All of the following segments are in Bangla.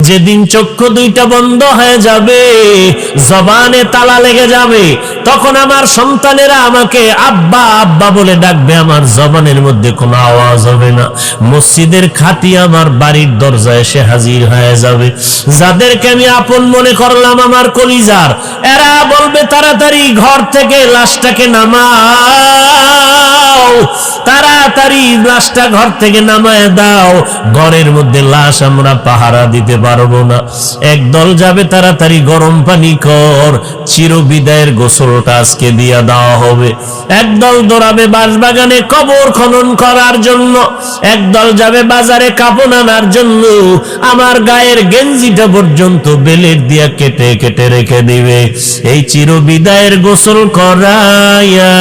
যেদিন চক্ষু দুইটা বন্ধ হয়ে যাবে, জবানে তালা লেগে যাবে, তখন আমার সন্তানেরা আমাকে আব্বা আব্বা বলে ডাকবে, আমার জবানের মধ্যে কোনো আওয়াজ হবে না। মসজিদের খাতি আমার বাড়ির দরজায় এসে হাজির হয়ে যাবে। যাদেরকে আমি আপন মনে করলাম আমার কলিজার, এরা বলবে তাড়াতাড়ি ঘর থেকে লাশটাকে নামাও, তাড়াতাড়ি লাশটা ঘর থেকে নামায় দাও, ঘরের মধ্যে লাশ আমরা পাহারা দিতে পারবো না। একদল যাবে তাড়াতাড়ি গরম পানি কর, চিরবিদায়ের গোসলটা আজকে দিয়া দেওয়া হবে। একদল দৌড়াবে বাঁশবাগানে কবর খনন করার জন্য, একদল যাবে বাজারে কাপড় আনার জন্য, আমার গায়ের গেঞ্জিটা পর্যন্ত বেলের দিয়া কেটে কেটে রেখে দিবে। এই চিরবিদায়ের গোসল করাইয়া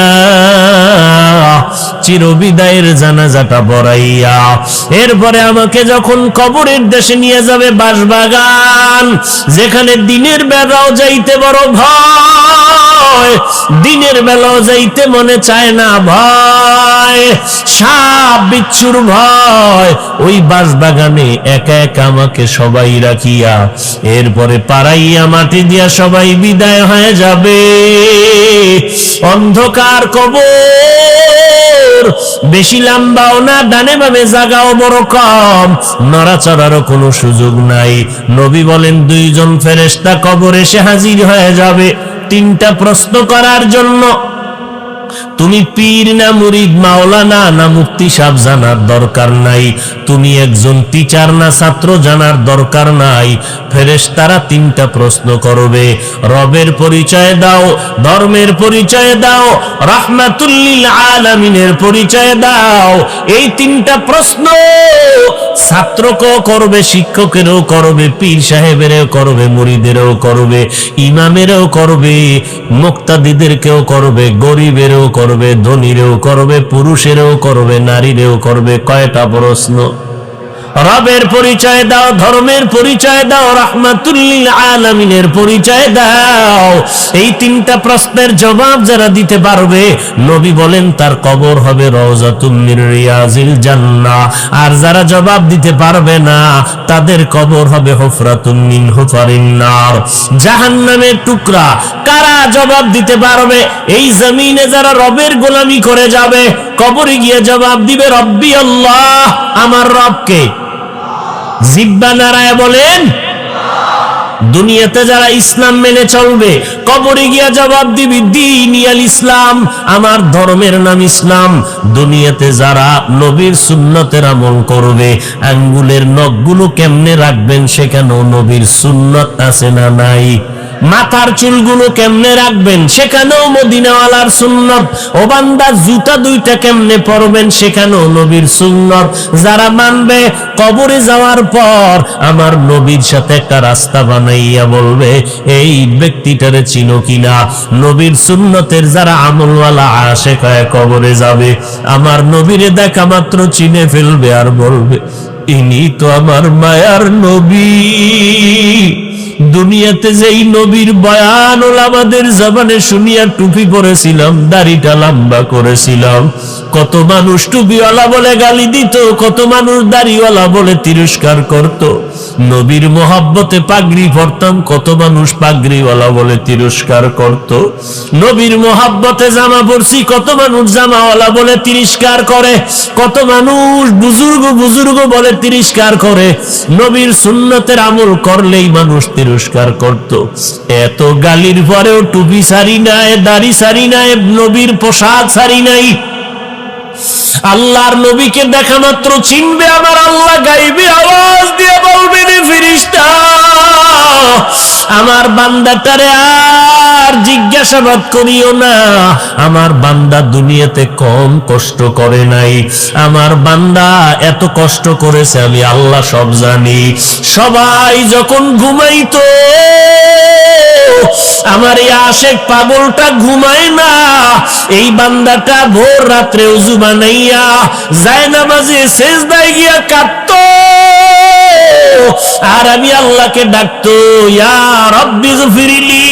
চিরবিদায়ের জানাজাটা পড়াইয়া এরপরে আমাকে যখন কবরের দেশে নিয়ে যাবে, বাঁশবাগান যেখানে দিনের বেলাও যাইতে বড় ভয়, দিনের বেলাও যাইতে মনে চায় না, ভয়, সাপ বিচ্ছুর ভয়, ওই বাঁশবাগানে একা একা আমাকে সবাই রাখিয়া এরপরে পাড়াইয়া মাটি দিয়া সবাই বিদায় হয়ে যাবে। অন্ধকার কবর, বেশি লম্বাও না, ডানে বামে জায়গাও বড় কম, নড়াচড়ারও কোনো সুযোগ নাই। নবী বলেন দুইজন ফেরেশতা কবরে এসে হাজির হয়ে যাবে তিনটা প্রশ্ন করার জন্য। তুমি পীর না মুরিদ, মাওলানা না মুফতি সাহেব জানার দরকার নাই, তুমি একজন টিচার না ছাত্র জানার দরকার নাই। ফেরেশতারা তিনটা প্রশ্ন করবে, রবের পরিচয় দাও, ধর্মের পরিচয় দাও, রাহমাতুল লিল আলামিনের পরিচয় দাও। এই তিনটা প্রশ্ন ছাত্রকেও করবে, শিক্ষকেরও করবে, পীর সাহেবেরও করবে, মুরিদেরও করবে, ইমামেরও করবে, মুক্তাদিদেরকেও করবে, গরিবেরও করবে, ধনীরও করবে, পুরুষেরও করবে, নারীরও করবে। কয়টা প্রশ্ন? রবের পরিচয় দাও, ধর্মের পরিচয় দাও, রাহমাতুল লিল আলামিনের পরিচয় দাও। এই তিনটা প্রশ্নের জবাব যারা দিতে পারবে, নবী বলেন তার কবর হবে রওজাতুম মির রিয়াজিল জান্নাহ। আর যারা জবাব দিতে পারবে না, তাদের কবর হবে হুফরাতুম মিন হুফারিন নার, জাহান্নামের টুকরা। কারা জবাব দিতে পারবে? এই জমিনে যারা রবের গোলামি করে যাবে, কবরে গিয়ে জবাব দিবে রব্বি আল্লাহ, আমার রবকে। জিহ্বা নাড়ায় বলেন। দুনিয়াতে যারা ইসলাম মেনে চলবে, কবরে গিয়া জবাব দিবি দীনিয়াল ইসলাম, আমার ধর্মের নাম ইসলাম। দুনিয়াতে যারা নবীর সুন্নতের আমল করবে, আঙ্গুলের নখগুলো কেমনে রাখবেন সেখানেও নবীর সুন্নত আছে না নাই। মাথার চুলগুলো কেমনে রাখবেন সেখানেও মদিনাওয়ালার সুন্নত। ও বান্দা, জুতা দুইটা কেমনে পরবেন সেখানেও নবীর সুন্নত। যারা মানবে, কবরে যাওয়ার পর আমার নবীর সাথে একটা রাস্তা বানাইয়া বলবে এই ব্যক্তিটারে চিনো কিনা। নবীর সুন্নতের যারা আমলওয়ালা আশেক হয়ে কবরে যাবে, আমার নবীরে দেখা মাত্র চিনে ফেলবে আর বলবে ইনি তো আমার মায়ার নবী। দুনিয়াতে যেই নবীর বয়ান আমাদের জবানে শুনিয়া টুপি পরেছিলাম, দাড়িটা লম্বা করেছিলাম, কত মানুষ টুপিওয়ালা বলে গালি দিত, কত মানুষ দাড়িওয়ালা বলে তিরস্কার করত। নবীর মোহাব্বতে পাগড়ি পরতাম, কত মানুষ পাগড়িওয়ালা বলে তিরস্কার করত। নবীর মোহাব্বতে জামা পরছি, কত মানুষ জামাওয়ালা বলে তিরস্কার করে, কত মানুষ বুজুর্গ বুজুর্গ বলে তিরস্কার করে। নবীর সুন্নতের আমল করলেই মানুষ তিরস্কার করত। এত গালির পরেও টুপি সারি নাই, দাড়ি সারি নাই, নবীর পোশাক সারি নাই। আল্লাহর নবীকে দেখা মাত্র চিনবে আমার আল্লাহ, গাইবে আওয়াজ দিয়ে বলবে রে ফেরেশতা, আমার বান্দাটারে আর জিজ্ঞাসাবাদ করিও না। আমার বান্দা দুনিয়াতে কম কষ্ট করে নাই, আমার বান্দা এত কষ্ট করেছে আমি আল্লাহ সব জানি। সবাই যখন ঘুমাইতো, আমার এই আশেক পাগলটা ঘুমায় না, এই বান্দাটা ভোর রাত্রে ওযু বানাইয়া জায়নামাজে সিজদায় গিয়া কাঁদতো, আর আমি আল্লাহকে ডাকতো ইয়া রাব্বি গফিরলি,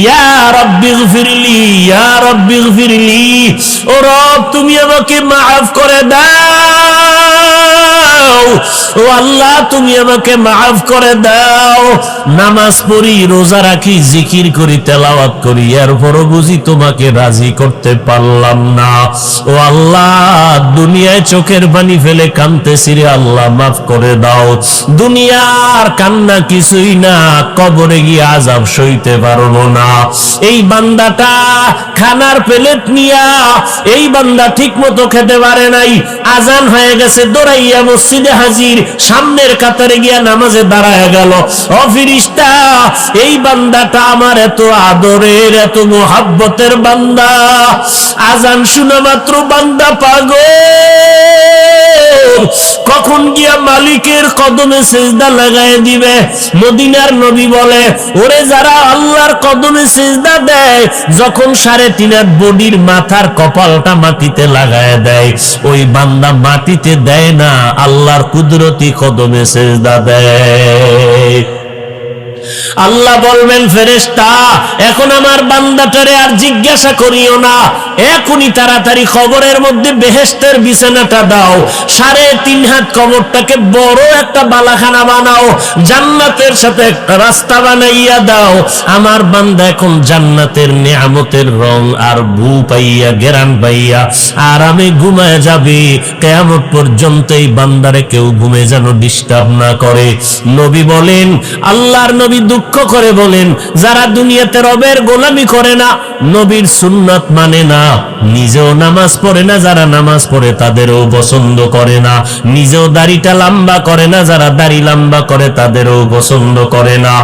ইয়া রাব্বি গফিরলি, ইয়া রাব্বি গফিরলি। ও রব, তুমি আমাকে মাফ করে দাও, দাও, ও আল্লাহ তুমি আমাকে মাফ করে দাও। নামাজ পড়ি, রোজা রাখি, জিকির করি, তেলাওয়াত করি, এরপরও বুঝি তোমাকে রাজি করতে পারলাম না। ও আল্লাহ দুনিয়ায় চোখের পানি ফেলে কাঁদতেছি রে আল্লাহ, মাফ করে দাও। দুনিয়ার কান্না কিছুই না, কবরে গিয়ে আযাব সইতে পারবো না। এই বান্দাটা খানার প্লেট নিয়া, এই বান্দা ঠিক মতো খেতে পারে নাই, আজান হয়ে গেছে, দৌড়াইয়া মসজিদে হাজির, সামনের কাতারে গিয়া নামাজে দাঁড়ায় গেল। ও ফেরেশতা, এই বান্দাটা আমার এত আদরের, এত মোহাব্বতের বান্দা, আজান শোনা মাত্র বান্দা পাগল, কখন গিয়া মালিকের কদমে সিজদা লাগায় দিবে। মদিনার নবী বলে, ওরে যারা আল্লাহর কদমে সিজদা দেয়, যখন 3.5 হাত বডির মাথার কপালটা মাটিতে লাগায় দেয়, ওই বান্দা মাটিতে দেয় না, আল্লাহর কুদরতি কদমে সিজদা দেয়। আল্লাহ বলবেন, ফেরেশতা এখন আমার বান্দাটারে আর জিজ্ঞাসা করিও না, এখনই তাড়াতাড়ি কবরের মধ্যে বেহেশতের বিছানাটা দাও, 3.5 হাত কবরটাকে বড় একটা বালাখানা বানাও, জান্নাতের সাথে একটা রাস্তা বানাইয়া দাও। আমার বান্দা এখন জান্নাতের নিয়ামতের রং আর ভূ পাইয়া, ঘেরান পাইয়া আরামে ঘুমায় যাবে। কিয়ামত পর্যন্ত এই বান্দারে কেউ ঘুমে যেন ডিস্টার্ব না করে। নবী বলেন, আল্লাহর নবী দুঃখ করে বলেন, যারা দুনিয়াতে রবের গোলামি করে না, নবীর সুন্নাত মানে না, নিজেও নামাজ পড়ে না, যারা নামাজ পড়ে তাদেরও পছন্দ করে না, নিজেও দাড়িটা লম্বা করে না, যারা দাড়ি লম্বা করে তাদেরও পছন্দ করে না,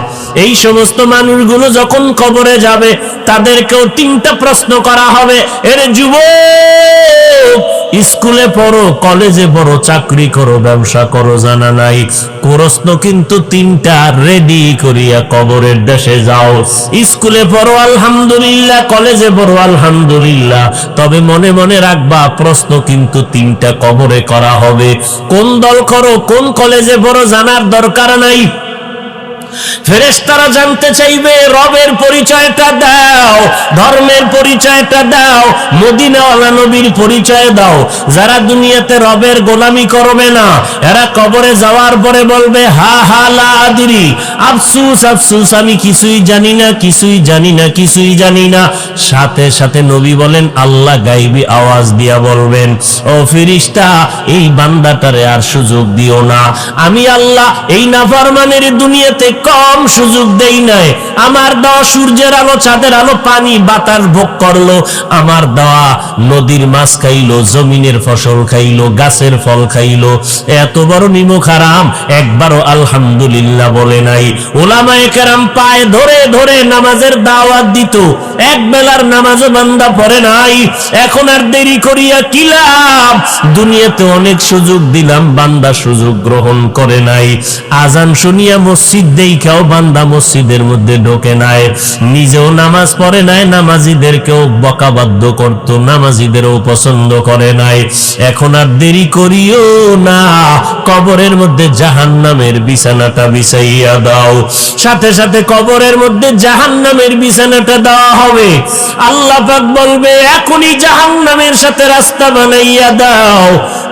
এই সমস্ত মানুষগুলো যখন কবরে যাবে তাদেরকেও 3টা প্রশ্ন করা হবে। এর যুবক, স্কুলে পড়ো, কলেজে পড়ো, চাকরি করো, ব্যবসা করো, জানা নাই, প্রশ্ন কিন্তু 3টা, রেডি করিয়া কবরের দেশে যাও। স্কুলে পড়ো আলহামদুলিল্লাহ, কলেজে পড়ো আলহামদুলিল্লাহ, তবে মনে মনে রাখবা প্রশ্ন কিন্তু 3টা কবরে করা হবে। কোন দল করো, কোন কলেজে পড়ো জানার দরকার নাই, ফেরেশতারা জানতে চাইবে রবের পরিচয়টা দাও, ধর্মের পরিচয়টা দাও, মদিনাওয়ালা নবীর পরিচয় দাও। যারা দুনিয়াতে রবের গোলামি করবে না, এরা কবরে যাওয়ার পরে বলবে, হা হা লা আদরি, আফসুস আফসুস, আমি কিছুই জানি না, কিছুই জানি না, কিছুই জানি না। সাথে সাথে নবী বলেন, আল্লাহ গায়বী আওয়াজ দিয়া বলবেন, ও ফেরেশতা এই বান্দাটারে আর সুযোগ দিও না, আমি আল্লাহ এই নাফরমানের দুনিয়াতে কম সুযোগ দেই নাই। আমার দেওয়া সূর্যের আলো, চাঁদের আলো, পানি বাতাস ভোগ করলো, আমার দেওয়া নদীর মাছ খাইলো, জমিনের ফসল খাইলো, গাছের ফল খাইলো, এত বড় নিমক হারাম, একবারও আলহামদুলিল্লাহ বলে নাই। উলামায়ে কেরাম পায়ে ধরে ধরে নামাজের দাওয়াত দিত, এক বেলার নামাজও বান্দা পড়ে নাই। এখন আর দেরি করিয়া কি লাভ? দুনিয়াতে অনেক সুযোগ দিলাম, বান্দা সুযোগ গ্রহণ করে নাই। আজান শুনিয়া মসজিদ দেখাও বান্দা মসজিদের মধ্যে ঢোকে নাই, নিজেও নামাজ পড়ে নাই, নামাজিদেরকেও বকাবাধ্য করত, নামাজিদেরও পছন্দ করে নাই। এখন আর দেরি করিও না, কবরের মধ্যে জাহান্নামের বিছানাটা বিছাইয়া দাও। সাথে সাথে কবরের মধ্যে জাহান্নামের বিছানাটা দেওয়া হবে। আল্লাহ পাক বলবে, এখনই জাহান্নামের সাথে রাস্তা বানাইয়া দাও।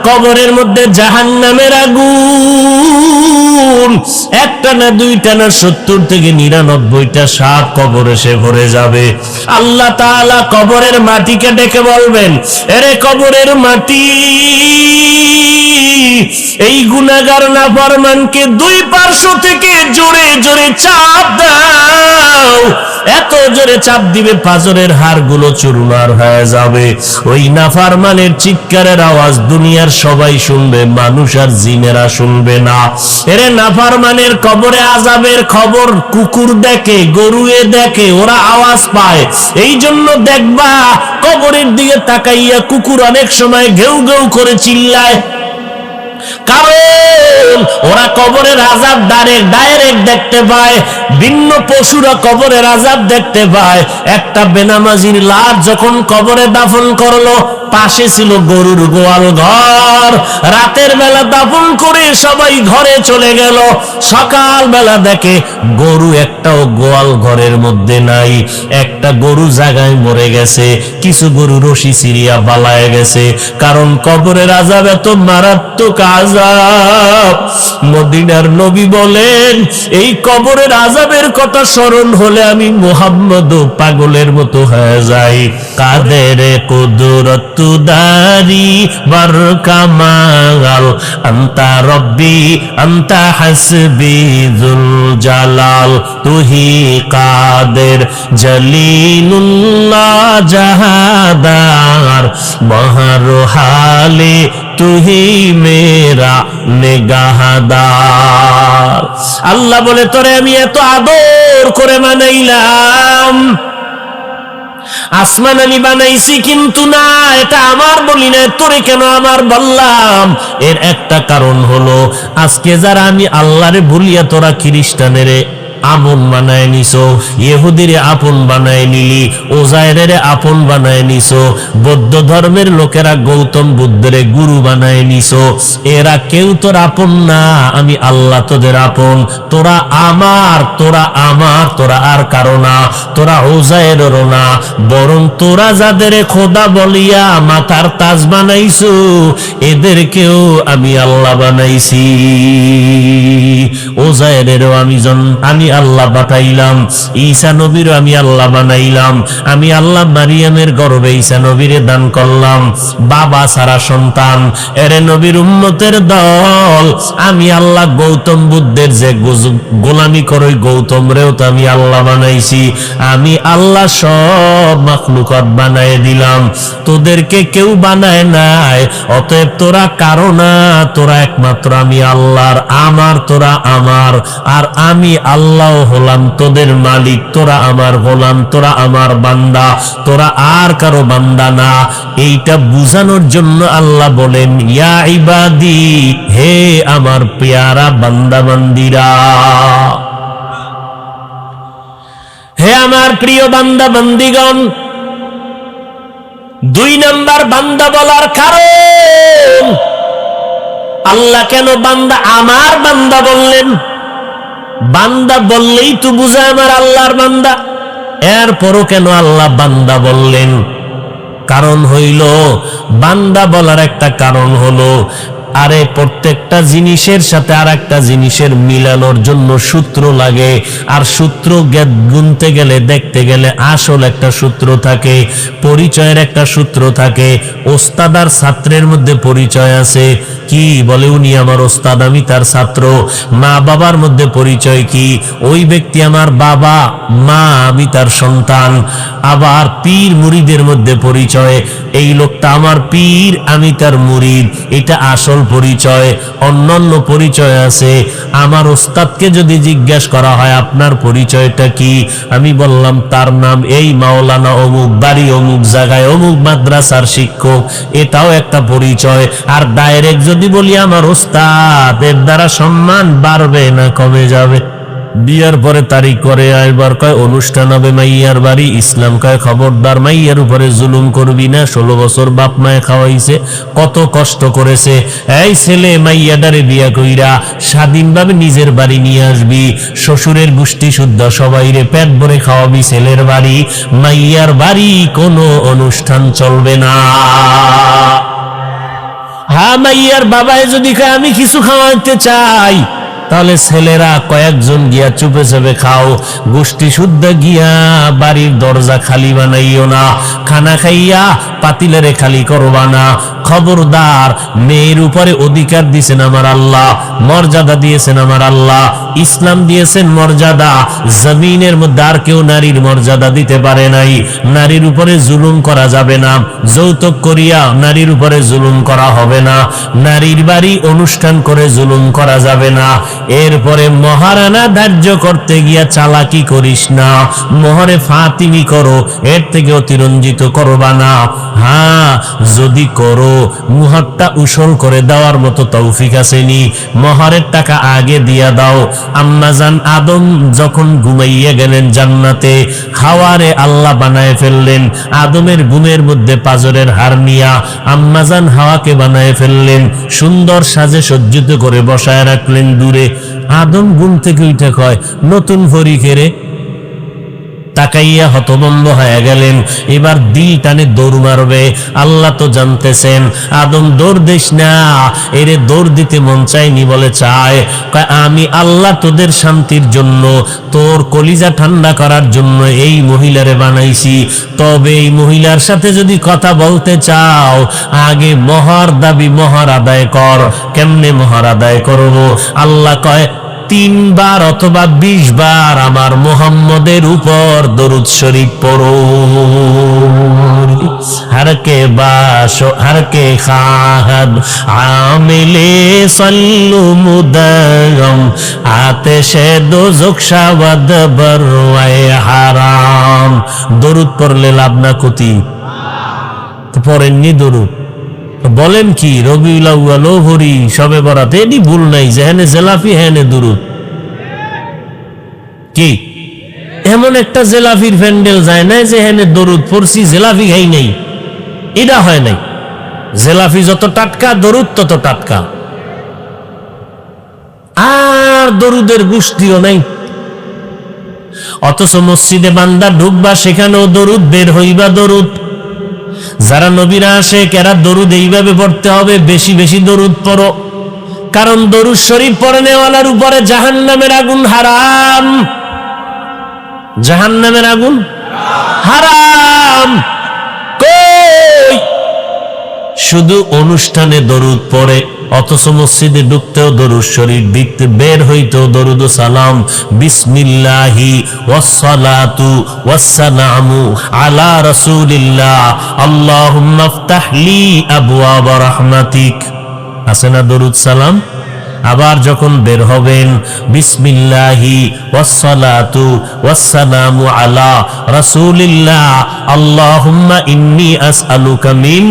কবরের মধ্যে জাহান্নামের আগুন একটা না, দুইটা না, 70 থেকে 99টা সাপ কবর এসে ভরে যাবে। আল্লাহ তাআলা কবরের মাটিকে ডেকে বলবেন, এরে কবরের মাটি, এই গুনাহগার নাফরমানকে 2 পার্শ্ব থেকে জোরে জোরে চাপ দাও। এত জোরে চাপ দিবে পাঁজরের হাড়গুলো চুরমার হয়ে যাবে। ওই নাফরমানের চিৎকারের আওয়াজ দুনিয়ার সবাই শুনবে, মানুষ আর জিনেরা শুনবে না। এরে নাফরমানের কবরে আযাবের খবর কুকুর দেখে, গরুয়ে দেখে, ওরা আওয়াজ পায়। এই জন্য দেখবা কবরের দিকে তাকাইয়া কুকুর অনেক সময় ঘেউ ঘেউ করে চিল্লায়, কারণ ওরা কবরের আযাব ডাইরেক্ট দেখতে পায়। ভিন্ন পশুরা কবরের আযাব দেখতে পায়। একটা বেনামাজির লাশ যখন কবরে দাফন করলো, পাশে ছিল গরুর গোয়াল ঘর। রাতের বেলা দাফন করে সবাই ঘরে চলে গেল। সকাল বেলা দেখে গরু একটাও গোয়াল ঘরের মধ্যে নাই। একটা গরু জায়গায় মরে গেছে, কিছু গরু রশি সিরিয়া পালায় গেছে। কারণ কবরের আযাব এত মারাত্মক আযাব। মদিনার নবী বলেন, এই কবরের আযাবের কথা স্মরণ হলে আমি মুহাম্মদ পাগলের মতো হয়ে যাই। কাদের কুদরত দারি বার কামাল, আন্তা রব্বি আন্তা হাসবি যুল জালাল, তুহি কাদের জলিলুল্লাহ জাহাদার, বহর হালে তুহি মেরা নিগাহদার। আল্লাহ বলে, তোরে আমি এত আদর করে বানাইলাম, আসমান আমি বানাইছি, কিন্তু না, এটা আমার বলি না, তোরে কেন আমার বললাম? এর একটা কারণ হলো, আজকে যারা আমি আল্লাহরে ভুলিয়া তোরা খ্রিস্টানেরে আপন বানায় নিছো, ইহুদিরে আপন বানায় নিলি, ওজায়েরে আপন বানায় নিছো, বৌদ্ধ ধর্মের লোকেরা গৌতম বুদ্ধের গুরু বানায় নিছো। এরা কেউ তোর আপন না, আমি আল্লাহ তোদের আপন। তোরা আমার, তোরা আমার, তোরা আর কারো না, তোরা ওজায়েরও না, বরং তোরা যাদের খোদা বলিয়া মাথার তাজ বানাইছো, এদেরকেও আমি আল্লাহ বানাইছি। ওজায়েরেরও আমি আল্লাহ বানাইলাম, ঈসা নবীরও আমি আল্লাহ বানাইলাম। আমি আল্লাহ মারিয়ামের গর্ভে ঈসা নবীরে দান করলাম, বাবা সারা সন্তান। এরে নবীর উম্মতের দল, আমি আল্লাহ গৌতম বুদ্ধের যে গোলামি করে গৌতম রেও তো আমি আল্লাহ বানাইছি। আমি আল্লাহ সব মাখলুকাত বানায় দিলাম, তোদেরকে কেউ বানায় নাই। অতএব তোরা কারো না, তোরা একমাত্র আমি আল্লাহর, আমার তোরা আমার, আর আমি আল্লাহ হলাম তোদের মালিক। তোরা আমার গোলাম, তোরা আমার বান্দা, তোরা আর কারো বান্দা না। এইটা বুঝানোর জন্য আল্লাহ বলেন, ইয়া ইবাদি, হে আমার পেয়ারা বান্দা বান্দিরা, হে আমার প্রিয় বান্দা বান্দিগণ। 2 নাম্বার বান্দা বলার কারণ, আল্লাহ কেন বান্দা আমার বান্দা বললেন? বান্দা বললেই তো বুঝা আমার আল্লাহর বান্দা, এরপরও কেন আল্লাহ বান্দা বললেন? কারণ হইল, বান্দা বলার একটা কারণ হলো, আরে প্রত্যেকটা জিনিসের সাথে আর একটা জিনিসের মিলানোর জন্য সূত্র লাগে। আর সূত্র গুনতে গেলে, দেখতে গেলে আসল একটা সূত্র থাকে, পরিচয়ের একটা সূত্র থাকে। ওস্তাদ আর ছাত্রের মধ্যে পরিচয় আছে, কি বলে উনি আমার ওস্তাদ, আমি তার ছাত্র। মা বাবার মধ্যে পরিচয় কি, ওই ব্যক্তি আমার বাবা, মা আমি তার সন্তান। আবার পীর মুরিদের মধ্যে পরিচয়, এই লোকটা আমার পীর, আমি তার মুরিদ, এটা আসল পরিচয়। অন্যান্য পরিচয় আছে। আমার ওস্তাদকে যদি জিজ্ঞাসা করা হয় আপনার পরিচয়টা কি, আমি বললাম তার নাম এই, মাওলানা অমুক, বাড়ি অমুক জায়গায়, অমুক মাদ্রাসার শিক্ষক, এটাও একটা পরিচয়। আর ডাইরেক্ট যদি বলি আমার ওস্তাদ, এর দ্বারা সম্মান বাড়বে না কমে যাবে? বিয়ার পরে তারিখ করে আইবার কয় অনুষ্ঠান হবে মাইয়ার বাড়ি, ইসলাম কয় খবরদার মাইয়ার উপরে জুলুম করবি না, 16 বছর বাপ মায়ে খাওয়াইছে, কত কষ্ট করেছে, এই ছেলে মাইয়াডারে বিয়া কইরা স্বাধীনভাবে নিজের বাড়ি নিয়ে আসবি, শ্বশুরের গোষ্ঠী শুদ্ধ সবাইরে পেট ভরে খাওয়াবি, ছেলের বাড়ি, মাইয়ার বাড়ি কোনো অনুষ্ঠান চলবে না। হ্যাঁ, মাইয়ার বাবায় যদি কয় আমি কিছু খাওয়াইতে চাই, তাহলে ছেলেরা কয়েকজন গিয়া চুপে চুপে খাও, গোষ্ঠী শুদ্ধ গিয়া বাড়ির দরজা খালি বানাইও না, খানা খাইয়া পাতিলেরে খালি করবা না। খবরদার, মেয়ের উপরে অধিকার দিয়েছেন আমার আল্লাহ, মর্যাদা দিয়েছেন আমার আল্লাহ, ইসলাম দিয়েছেন মর্যাদা। জমিনের মধ্যে আর কেউ নারীর মর্যাদা দিতে পারে নাই। নারীর উপরে জুলুম করা যাবে না, যৌতুক করিয়া নারীর উপরে জুলুম করা হবে না, নারীর বাড়ি অনুষ্ঠান করে জুলুম করা যাবে না। এরপরে মহারানা ধার্য করতে গিয়া চালাকি করিস না, মোহরে ফাতিমি করো, এর থেকে অতিরঞ্জিত করবা না। হ্যাঁ, যদি করো মুহরটা উসল করে দেওয়ার মতো তৌফিক আসেনি, মোহরের টাকা আগে দিয়া দাও। আম্মাজান আদম যখন ঘুমাইয়া গেলেন জান্নাতে, হাওয়ারে আল্লাহ বানায় ফেললেন। আদমের ঘুমের মধ্যে পাজরের হারনিয়া আম্মাজান হাওয়াকে বানায় ফেললেন, সুন্দর সাজে সজ্জিত করে বসায় রাখলেন দূরে। আদম ঘুম থেকে উঠে কয়, নতুন ভরি খেরে। তাকাইয়া হতভম্ব হয়ে গেলেন। এবার দিল টানে দৌড় মারবে। আল্লাহ তো জানতেছেন, আদম দৌড় দিস না, এরে দৌড় দিতে মন চায়নি বলে চায়। আমি আল্লাহ তোদের শান্তির জন্য, তোর কলিজা ঠান্ডা করার জন্য এই মহিলারে বানাইছি। তবে এই মহিলার সাথে যদি কথা বলতে চাও, আগে মোহর দাবি, মোহর আদায় কর। কেমনে মোহর আদায় করব? আল্লাহ কয়, 3 বার অথবা 20 বার আমার মুহাম্মদের উপর দরুদ শরীফ পড়ো। হরকে বাসো হরকে খাহাদ আমিলে সল্লু মুদাগম আতেশে দোজক শাওয়াদ বরওয়ায়ে হারাম। দরুদ পড়লে লাভ না ক্ষতি? পড়েননি দরুদ? বলেন কি রবিউল আউয়াল ও ভরি সবে বরাত, এডি ভুল নাই, যেহেনে জেলাফি হেনে দুরুদ। কি এমন একটা জেলাফির প্যান্ডেল যায় না যেহেনে দরুদ পড়ছি জেলাফি খাই নাই? এটা হয় নাই। জেলাফি যত টাটকা, দরুদ তত টাটকা। আর দরুদের গুষ্টিও নাই। অথচ মসজিদে বান্দা ঢুকবা, সেখানেও দরুদ, বের হইবা দরুদ। যারা নবীরা আসে এরা দরুদ এইভাবে পড়তে হবে, বেশি বেশি দরুদ পড়ো। কারণ দরুদ শরীফ পড়নেওয়ালার উপরে জাহান্নামের আগুন হারাম। জাহান্নামের আগুন হারাম। কই শুধু অনুষ্ঠানে দরুদ পড়ে, অথচ মসজিদে ঢুকতেও দরুদ শরীফ, দিতে বের হইতেও দরুদ সালাম। বিসমিল্লাহি ওয়াসসালাতু ওয়াসসালামু আলা রাসূলিল্লাহ আল্লাহুম্মা ইফতাহ লি আবওয়াব রাহমাতিক। আছে না দরুদ সালাম? আবার যখন বের হবেন, বিসমিল্লাহি ওয়াসসালাতু ওয়াসসালামু আলা রাসূলিল্লাহ আল্লাহুম্মা ইন্নী আসআলুকা মিন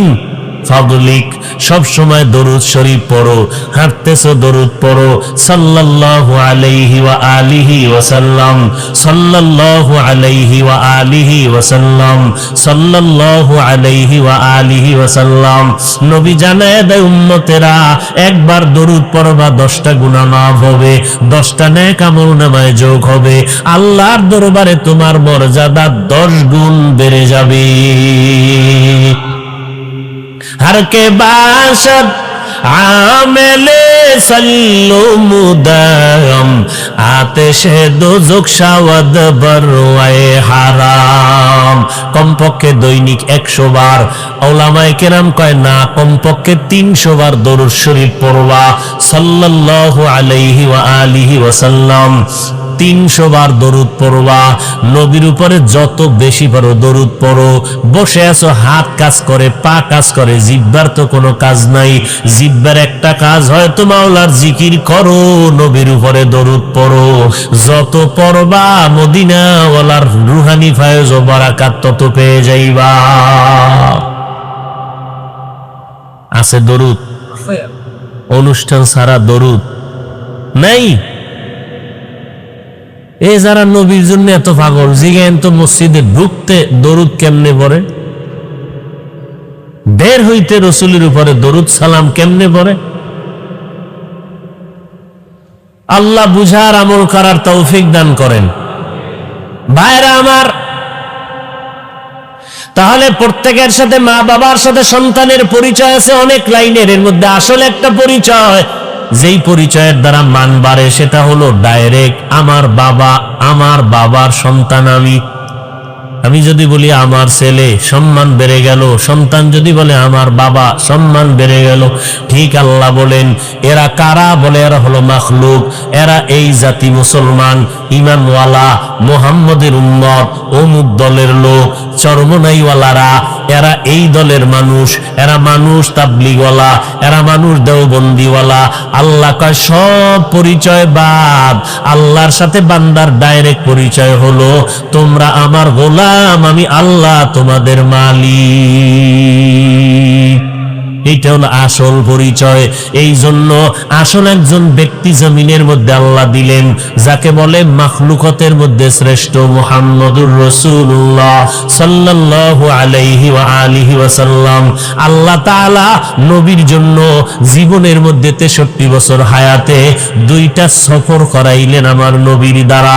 ফাদলিক। সব সময় দরুদ শরীফ পড়ো। হাঁটতেছো দরুদ পড়ো, সাল্লাল্লাহু আলাইহি ওয়া আলিহি ওয়া সাল্লাম, সাল্লাল্লাহু আলাইহি ওয়া আলিহি ওয়া সাল্লাম, সাল্লাল্লাহু আলাইহি ওয়া আলিহি ওয়া সাল্লাম। নবী জানায় দেয় উম্মতেরা, একবার দরুদ পড়বা 10টা গুনাহ মাফ হবে, 10টা নেক আমলনামায় যোগ হবে। আল্লাহর দরবারে তোমার মর্যাদা 10 গুণ বেড়ে যাবে। हर के बाशद आमेले सल्लु मुदाम आतेशे दोजक शावद बरवाए हाराम। কমপক্ষে দৈনিক 100 বার। উলামায়ে কেরাম কয় না, কমপক্ষে 300 বার দরুদ শরীফ পড়বা সাল্লাল্লাহু আলাইহি ওয়া আলিহি ওয়া সাল্লাম। 300 বার দরুদ পড়বা। নবীর উপরে যত বেশি পারো দরুদ পড়ো। বসে আছো, হাত কাজ করে, পা কাজ করে, জিহ্বার তো কোনো কাজ নাই। জিহ্বার একটা কাজ হয় তো মাওলার জিকির করো, নবীর উপরে দরুদ পড়ো। যত পড়বা মদিনা ওয়ালার রুহানি ফায়েজ ও বারাকাত তত পেয়ে যাইবা। আছে দরুদ? অনুষ্ঠান সারা দরুদ নাই। এ যারা নবীর জন্য এত পাগল, জিজ্ঞেন তো মসজিদে ঢুকতে দরুদ কেমনে পড়ে, বের হইতে রসুলের উপরে দরুদ সালাম কেমনে পড়ে। আল্লাহ বুঝার আমল করার তৌফিক দান করেন। ভাইরা আমার, তাহলে প্রত্যেকের সাথে, মা বাবার সাথে সন্তানের পরিচয় আছে অনেক লাইনের। এর মধ্যে আসলে একটা পরিচয়, যেই পরিচয়ের দ্বারা মান বাড়ে, সেটা হলো ডাইরেক্ট আমার বাবা, আমার বাবার সন্তান আমি। আমি যদি বলি আমার ছেলে, সম্মান বেড়ে গেল। সন্তান যদি বলে আমার বাবা, সম্মান বেড়ে গেল। ঠিক আল্লাহ বলেন, এরা কারা? বলে এরা হলো মাখলুক। এরা এই জাতি মুসলমান, ঈমানওয়ালা, মুহাম্মদের উম্মত, অমুক দলের লোক, চরমনাইওয়ালারা, এরা এই দলের মানুষ। এরা মানুষ তাবলীগওয়ালা, এরা মানুষ দেওবন্দিওয়ালা। আল্লাহ কয় সব পরিচয় বাদ। আল্লাহর সাথে বান্দার ডাইরেক্ট পরিচয় হলো, তোমরা আমার গোলাম, আমি আল্লাহ তোমাদের মালিক। এইটা হলো আসল পরিচয়। এই জন্য আসল একজন ব্যক্তি জমিনের মধ্যে আল্লাহ দিলেন, যাকে বলে মাখলুকতের মধ্যে শ্রেষ্ঠ, মুহাম্মদুর রাসূলুল্লাহ সাল্লাল্লাহু আলাইহি ওয়া আলিহি ওয়াসাল্লাম। আল্লাহ তাআলা নবীর জন্য জীবনের মধ্যে 63 বছর হায়াতে 2টা সফর করাইলেন আমার নবীর দ্বারা।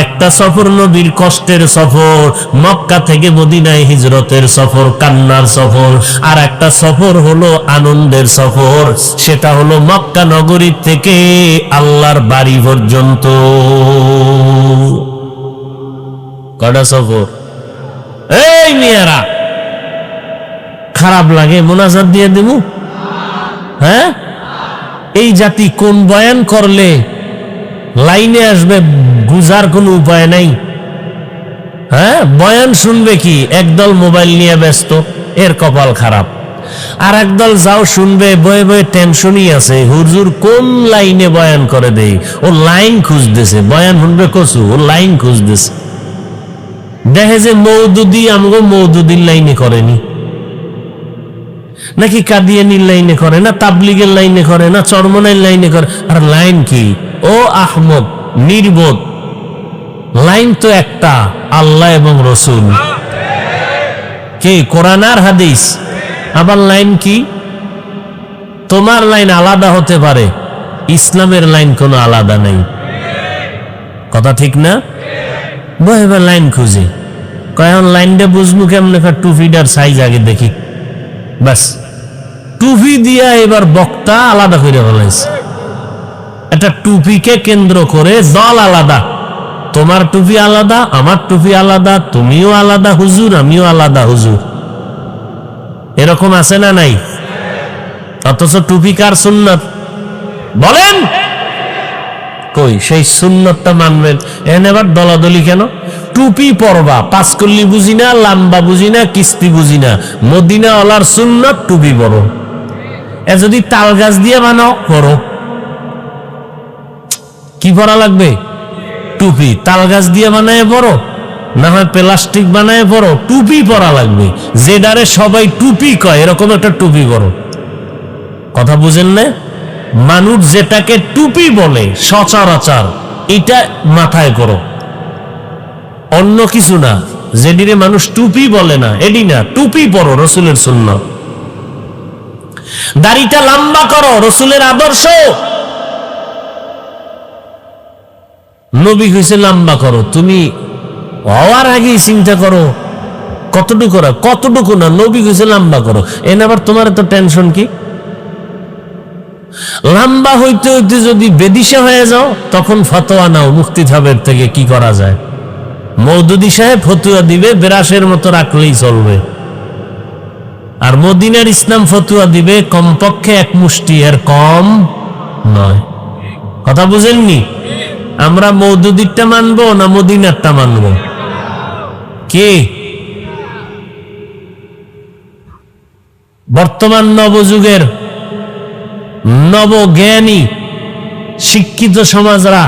একটা সফর নবীর কষ্টের সফর, মক্কা থেকে মদিনায় হিজরতের সফর, কান্নার সফর। আর একটা সফর হলো আনন্দের সফর, সেটা হলো মক্কা নগরী থেকে আল্লাহর বাড়ি পর্যন্ত। কটা সফর? এই মেয়েরা খারাপ লাগে মোনাজাত দিয়ে দেবো? হ্যাঁ, এই জাতি কোন বয়ান করলে লাইনে আসবে বুঝার কোনো উপায় নাই। হ্যাঁ, বয়ান শুনবে কি? একদল মোবাইল নিয়ে ব্যস্ত, এর কপাল খারাপ। আর একদল যাও শুনবে বয়ে বয়ে টেনশনই আছে, হুজুর কোন লাইনে বয়ান করে দেই। ও লাইন খুঁজতেছে, বয়ান শুনবে কসু, ও লাইন খুঁজতেছে। দেখে যে মৌদুদি আমগো মৌদুদির লাইনে করেনি, নাকি কাদিয়ানির লাইনে করে না, তাবলিগের লাইনে করে না, চরমনাইর লাইনে করে। আর লাইন কি? ও আহমদ নির্বোধ, লাইন তো একটা, আল্লাহ এবং রসুল। কে? কোরআন আর হাদিস। আবার লাইন কি? তোমার লাইন আলাদা হতে পারে, ইসলামের লাইন কোনো আলাদা নেই। কথা ঠিক না? এবার লাইন খুঁজি, কখন লাইনটা বুঝবো কেমনে? টুপিটার সাইজ আগে দেখি, বাস টুপি দিয়া এবার বক্তা আলাদা করে বলাইছে। একটা টুপিকে কেন্দ্র করে দল আলাদা, তোমার টুপি আলাদা, আমার টুপি আলাদা, তুমিও আলাদা হুজুর, আমিও আলাদা হুজুর। এরকম আছে না নাই? অথচ টুপি কার সুন্নত বলেন? কই সেই সুন্নতটা মানবেন? এবার দলাদলি কেন? টুপি পরবা, পাঁচকল্লি বুঝি না, লাম্বা বুঝি না, কিস্তি বুঝি না, মদিনা ওয়ালার সুন্নত টুপি পরো। এ যদি তাল গাছ দিয়ে বানাও পরো, কি পরা লাগবে? টুপি। তাল গাছ দিয়ে বানায় পরো, না হয় প্লাস্টিক বানায় পরো, টুপি পরা লাগবে। যেটারে সবাই টুপি কয় এরকম একটা টুপি পরো। কথা বুঝেন না? মানুষ যেটাকে টুপি বলে সচরাচর, এটা মাথায় করো, অন্য কিছু না। যেদিনে মানুষ টুপি বলে না এডি না, টুপি পরো, রসুলের সুন্নাত। দাড়িটা লম্বা করো, রসুলের আদর্শ। নবী কইছে লম্বা করো, তুমি হওয়ার আগেই চিন্তা করো কতটুকু, কতটুকু না, নবী কইছে লম্বা করো। এনে আবার তোমার এত টেনশন কি? লম্বা হইতে হইতে যদি বেদিশা হয়ে যাও, তখন ফতোয়া নাও মুফতি সাহেবের থেকে, কি করা যায়। মওদুদি সাহেব ফতুয়া দিবে, বেরাসের মতো রাখলেই চলবে। আর মদিনার ইসলাম ফতুয়া দিবে কমপক্ষে 1 মুষ্টি, এর কম নয়। কথা বুঝেননি? আমরা মওদুদিরটা মানবো না মদিনারটা মানবো? কে? বর্তমান নবযুগের নবজ্ঞানী শিক্ষিত সমাজরা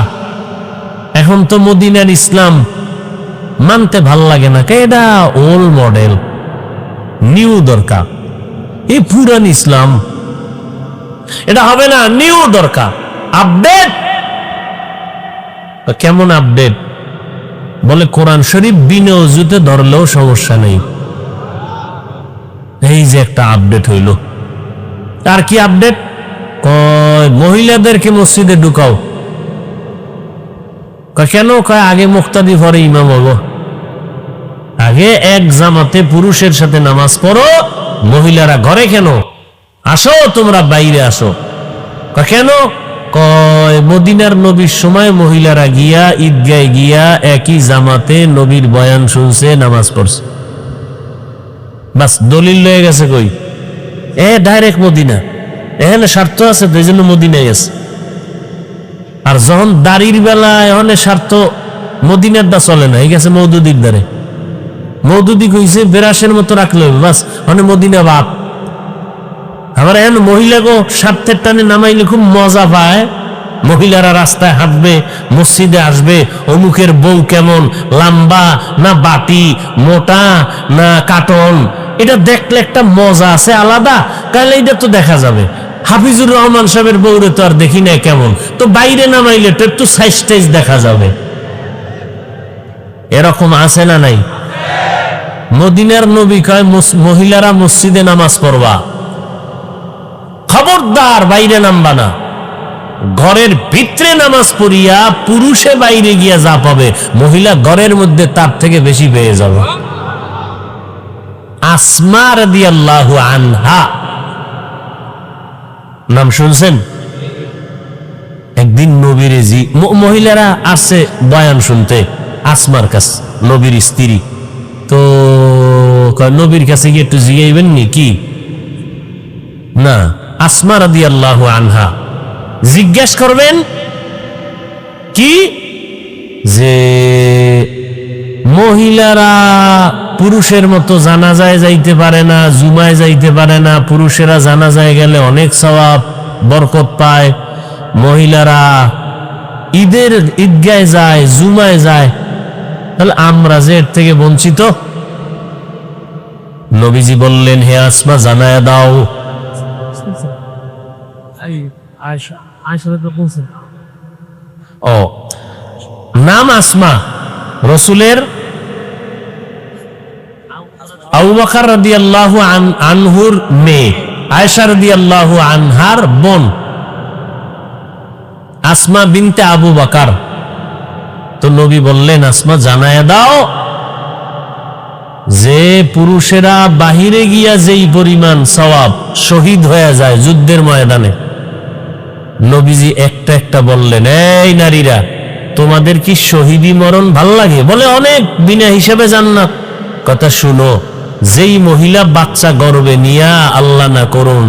এখন তো মদিনার ইসলাম মানতে ভাল লাগে না। এটা ওল্ড মডেল, নিউ দরকার। এই পুরান ইসলাম এটা হবে না, নিউ দরকার, আপডেট। কেমন আপডেট? বলে কোরআন শরীফ বিনা ওযুতে ধরলেও সমস্যা নেই। এই যে একটা আপডেট হইল। আর কি আপডেট? কয় মহিলাদেরকে মসজিদে ঢুকাও। কেন? কয় আগে মুক্তাদি পরে ইমাম হবো, আগে এক জামাতে পুরুষের সাথে নামাজ পড়ো, মহিলারা ঘরে কেন? আসো তোমরা বাইরে আসো। কেন? কয় মদিনার নবীর সময় মহিলারা গিয়া ঈদগায় গিয়া একই জামাতে নবীর বয়ান শুনছে, নামাজ পড়ছে। বাস দলিল লয়ে গেছে। কই? Direct Medina. এখানে স্বার্থ আছে, তো এই জন্য মদিনায় আছে। আর যখন দাড়ির বেলা এখানে স্বার্থ, মদিনারটা চলে না, এই গেছে মওদুদির দ্বারে। মওদুদি কইছে বেরাসের মতো রাখলে বাস, মানে মদিনা বাপ। আবার এখন মহিলাকে স্বার্থের টানে নামাইলে খুব মজা পায়, মহিলারা রাস্তায় হাঁটবে, মসজিদে আসবে, অমুকের বউ কেমন, লম্বা না বাটি, মোটা না কাটন, এটা দেখলে একটা মজা আছে আলাদা, তাহলে এটা তো দেখা যাবে। হাফিজুর রহমান সাহেবের বউরে তো আর দেখি না কেমন, তো বাইরে নামাইলে তো একটু সাইজ টাইজ দেখা যাবে। এরকম আছে না নাই? মদিনার নবী কয় মহিলারা মসজিদে নামাজ পড়বা, খবরদার বাইরে নামবা না, ঘরের ভিতরে নামাজ পড়িয়া পুরুষে বাইরে গিয়া যা পাবে মহিলা ঘরের মধ্যে তার থেকে বেশি পেয়ে যাবে। আসমা রাদিয়াল্লাহু আনহা নাম শুনছেন? একদিন নবীর মহিলারা আসছে বয়ান শুনতে আসমার কাছে, নবীর স্ত্রী। তো নবীর কাছে গিয়ে একটু জিগাইবেন নি কি না, আসমা রাদিয়াল্লাহু আনহা জিজ্ঞেস করবেন কি যে মহিলারা পুরুষের মতো জানাজায় যাইতে পারে না, জুমায় যাইতে পারে না, পুরুষেরা জানাজায় গেলে অনেক সওয়াব বরকত পায়, মহিলারা ঈদের ঈদগায় যায়, জুমায় যায়, তাহলে আমরা যে এর থেকে বঞ্চিত। নবীজি বললেন, হে আসমা জানায়া দাও। ও নাম আসমা, রসুলের আবু বকর রাদিয়াল্লাহু আনহুর মেয়ে, আয়েশা রাদিয়াল্লাহু আনহার বোন আসমা বিনতে আবু বকর। তো নবী বললেন, আসমা জানায়া দাও যে পুরুষেরা বাহিরে গিয়া যেই পরিমাণ সওয়াব শহীদ হয়ে যায় যুদ্ধের ময়দানে। নবীজি একটা একটা বললেন, এই নারীরা তোমাদের কি শহীদি মরণ ভাল লাগে? বলে অনেক, বিনা হিসাবে জান্নাত। কথা শুনো, যেই মহিলা বাচ্চা গর্ভে নিয়া আল্লাহ না করুন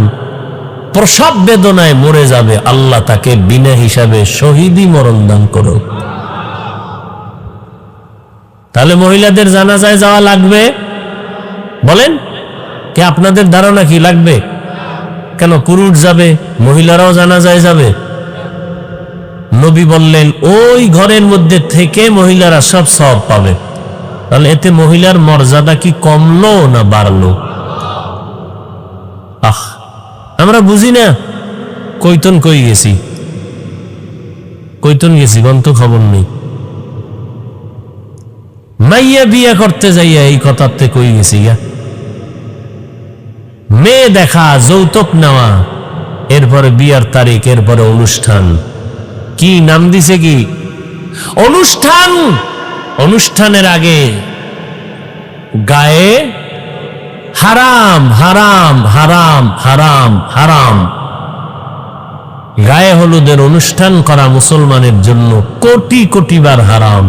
প্রসব বেদনায় মরে যাবে, আল্লাহ তাকে বিনা হিসাবে শহীদি মরণ দান করো। তাহলে মহিলাদের জানাজায় যাওয়া লাগবে? বলেন, কে আপনাদের ধারণা কি লাগবে? কেন পুরুষ যাবে, মহিলারাও জানাজায় যাবে? নবী বললেন, ওই ঘরের মধ্যে থেকে মহিলারা সব সওয়াব পাবে। তাহলে এতে মহিলার মর্যাদা কি কমলো না বাড়লো? আমরা বুঝি না। কৈতন কই গেছি, কৈতন গেছি গন্ত খবর নেই। মাইয়া বিয়া করতে যাইয়া এই কথাতে কই গেছি গা, মেয়ে দেখা, যৌতুক নেওয়া, এরপরে বিয়ার তারিখ, এরপরে অনুষ্ঠান। কি নাম দিছে কি? অনুষ্ঠান। অনুষ্ঠানের আগে গায়ে হারাম হারাম হারাম হারাম হারাম। গায়ে হলুদের অনুষ্ঠান করা মুসলমানের জন্য কোটি কোটি বার হারাম।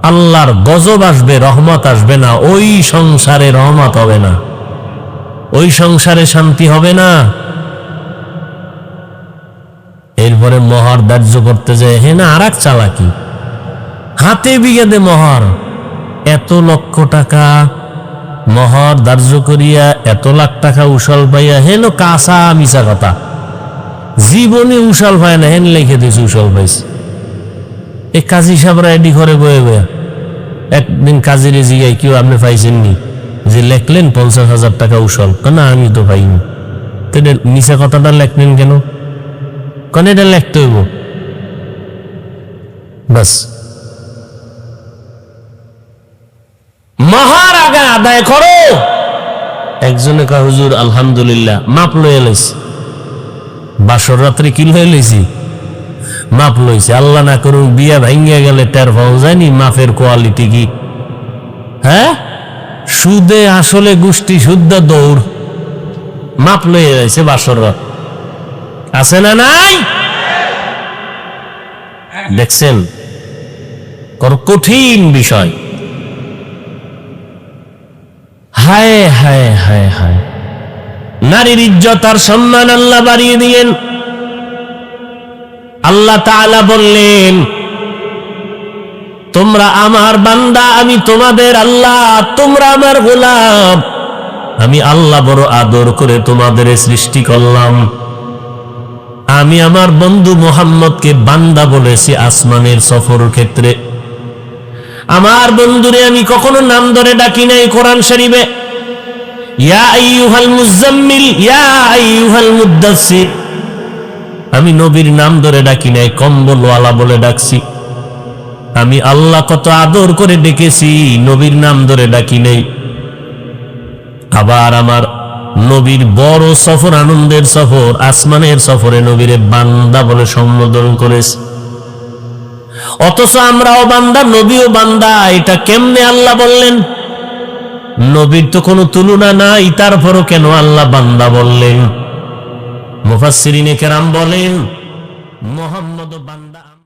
আল্লাহর গজব আসবে, রহমত আসবে না, ওই সংসারে রহমত হবে না, ওই সংসারে শান্তি হবে না। এরপরে মোহর ধার্য করতে যায়, হে না আর এক চালাকি, হাতে বিঘাতে মোহর, এত লক্ষ টাকা মোহর ধার্য করিয়া এত লাখ টাকা উশাল পাইয়া, হেন কাঁচা মিশা কথা, জীবনে উশাল পায় না, হেন লিখে দিয়েছে উশাল পাইছে। এই কাজী সাহেবরা এডি ঘরে বয়ে বয়া একদিন কাজীরে জিগাই, কেউ আপনি পাইছেন নি যে লেখলেন 50,000 টাকা উশাল? না আমি তো পাইনি। তো মিশা কথাটা লেখলেন কেন? কেন এটা লেখতে হইব? বাস মহার আগে আদায় করো। একজনে কয়, হুজুর আলহামদুলিল্লাহ মাপ লয়ে লইছি, বাসর রাত্রে কি লয়ে লইছি? মাপ লইছে। আল্লাহ না করুন বিয়া ভাঙ্গিয়া গেলে টের পাওয়া যায়নি মাপের কোয়ালিটি কি। হ্যাঁ, সুদে আসলে গোষ্ঠী শুদ্ধ দৌড়, মাপ লয়ে যাইছে বাসর রাত। আছে না নাই? দেখছেন কঠিন বিষয়। হায় হায় হায় হায়, নারীর ইজ্জত আর সম্মান আল্লাহ বাড়িয়ে দিলেন। আল্লাহ তাআলা বললেন, তোমরা আমার বান্দা, আমি তোমাদের আল্লাহ, তোমরা আমার গোলাম। আমি আল্লাহ বড় আদর করে তোমাদের সৃষ্টি করলাম। আমি আমার বন্ধু মুহাম্মদকে বান্দা বলেছি আসমানের সফর ক্ষেত্রে। আমার বন্ধুরে আমি কখনো নাম ধরে ডাকি নাই কোরআন শরীফে। ইয়া আইয়ুহাল মুজাম্মিল, ইয়া আইয়ুহাল মুদ্দাসসির, আমি নবীর নাম ধরে ডাকি নাই, কম্বলওয়ালা বলে ডাকছি। আমি আল্লাহ কত আদর করে ডেকেছি, নবীর নাম ধরে ডাকি নাই। আবার আমার নবীর বড় সফর, আনন্দের সফর, আসমানের সফরে নবীরে বান্দা বলে সম্বোধন করেছে। অথচ আমরাও বান্দা, নবীও বান্দা। এটা কেমনে আল্লাহ বললেন? নবীর তো কোনো তুলনা নাই, তারপরও কেন আল্লাহ বান্দা বললেন? মুফাসসিরিনে কেরাম বলেন মুহাম্মদ বান্দা।